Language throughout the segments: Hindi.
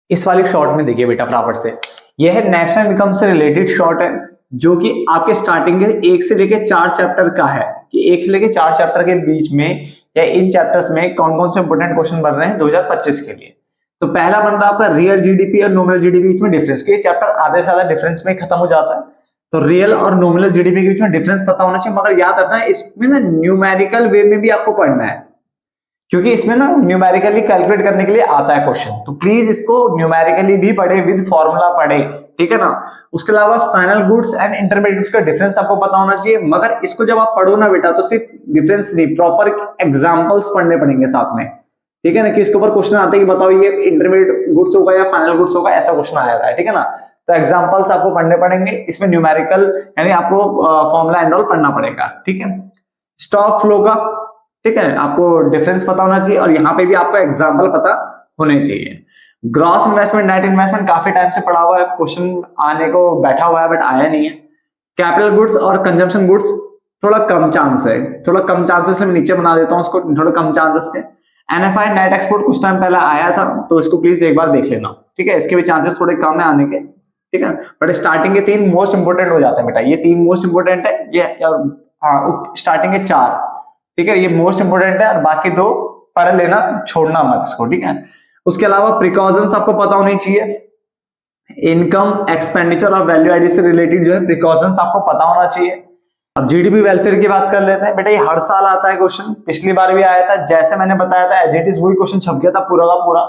इस वाली शॉर्ट में देखिए बेटा फटाफट से, यह है नेशनल इनकम से रिलेटेड शॉर्ट है, जो कि आपके स्टार्टिंग के 1 से लेके 4 चैप्टर का है, कि 1 से लेके 4 चैप्टर के बीच में या इन चैप्टर्स में कौन कौन से इंपोर्टेंट क्वेश्चन बन रहे हैं 2025 के लिए। तो पहला बन रहा है आपका रियल जीडीपी और नॉमिनल जीडीपी के बीच में डिफरेंस, ये चैप्टर आधे से ज्यादा डिफरेंस में खत्म हो जाता है। तो रियल और नॉमिनल जीडीपी के बीच में डिफरेंस पता होना चाहिए, मगर याद रखना इसमें ना न्यूमेरिकल वे में भी आपको पढ़ना है, क्योंकि इसमें ना न्यूमेरिकली कैलकुलेट करने के लिए आता है क्वेश्चन, तो प्लीज इसको न्यूमेरिकली भी पढ़े, विद फॉर्मूला पढ़े, ठीक है ना। उसके अलावा final goods and intermediate goods का डिफरेंस आपको पता होना चाहिए, मगर इसको जब आप पढ़ो ना बेटा तो सिर्फ डिफरेंस नहीं, प्रॉपर एग्जांपल्स पढ़ने पड़ेंगे साथ में, ठीक है ना, कि इसके ऊपर क्वेश्चन आते हैं कि बताओ ये इंटरमीडिएट गुड्स होगा या फाइनल गुड्स होगा, ऐसा क्वेश्चन आया था, ठीक है ना। तो एग्जांपल्स आपको पढ़ने पड़ेंगे, इसमें न्यूमेरिकल यानी आपको फॉर्मूला एंड ऑल पढ़ना पड़ेगा, ठीक है। स्टॉक फ्लो का, ठीक है, आपको डिफरेंस पता होना चाहिए, और यहाँ पे भी आपको एग्जांपल पता होने चाहिए। ग्रॉस इन्वेस्टमेंट नेट इन्वेस्टमेंट काफी टाइम से पढ़ा हुआ है, क्वेश्चन आने को बैठा हुआ है बट आया नहीं है। कैपिटल गुड्स और कंजम्पशन गुड्स थोड़ा कम चांस है, थोड़ा कम चांसेस मैं नीचे बना देता हूँ उसको, थोड़ा कम चांसेस के। एनएफआई नेट एक्सपोर्ट कुछ टाइम पहले आया था, तो इसको प्लीज एक बार देख लेना, ठीक है, इसके भी चांसेस थोड़े कम है आने के, ठीक है। बट स्टार्टिंग के 3 मोस्ट इंपोर्टेंट हो जाते हैं बेटा, ये 3 मोस्ट इंपोर्टेंट है, ये हाँ स्टार्टिंग के 4, ठीक है, ये मोस्ट इंपोर्टेंट है, और बाकी 2 पढ़ लेना, छोड़ना मत इसको, ठीक है। उसके अलावा प्रिकॉशंस आपको पता होनी चाहिए, इनकम एक्सपेंडिचर और वैल्यू एडिशन से रिलेटेड जो है प्रिकॉशंस आपको पता होना चाहिए। अब जीडीपी वेलफेयर की बात कर लेते हैं बेटा, ये हर साल आता है क्वेश्चन, पिछली बार भी आया था, जैसे मैंने बताया था एज इट इज वही क्वेश्चन छप गया था पूरा का पूरा,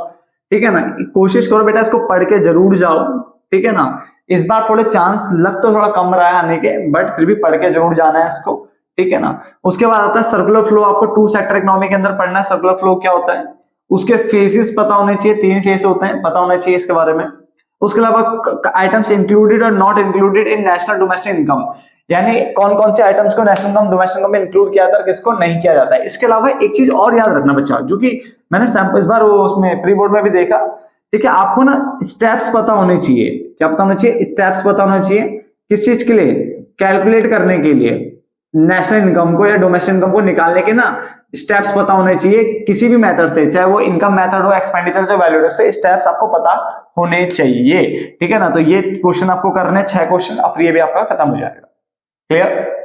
ठीक है ना। कोशिश करो बेटा इसको पढ़ के जरूर जाओ, ठीक है ना। इस बार थोड़े चांस लग तो थोड़ा कम रहा है आने के, बट फिर भी पढ़ के जरूर जाना है इसको, ठीक है ना। उसके बाद आता है सर्कुलर फ्लो, आपको 2 सेक्टर इकोनॉमी के अंदर पढ़ना है सर्कुलर फ्लो क्या होता है, उसके फेसेस पता होने चाहिए, 3 फेस होते हैं, पता होना चाहिए इसके बारे में। उसके अलावा आइटम्स इंक्लूडेड और not included in national domestic income, यानी कौन कौन से आइटम्स को नेशनल इनकम डोमेस्टिक इनकम में इंक्लूड किया जाता है, किसको नहीं किया जाता है। इसके अलावा एक चीज और याद रखना बच्चा, जो कि मैंने सैंपल इस बार वो उसमें प्री बोर्ड में भी देखा, ठीक है, आपको ना स्टेप्स पता होने चाहिए, क्या पता होना चाहिए, स्टेप्स पता होना चाहिए, किस चीज के लिए, कैलकुलेट करने के लिए, नेशनल इनकम को या डोमेस्टिक इनकम को निकालने के ना स्टेप्स पता होने चाहिए, किसी भी मेथड से, चाहे वो इनकम मेथड हो, एक्सपेंडिचर जो वैल्यू से, स्टेप्स आपको पता होने चाहिए, ठीक है ना। तो ये क्वेश्चन आपको करने 6 क्वेश्चन, अब ये भी आपका खत्म हो जाएगा, क्लियर।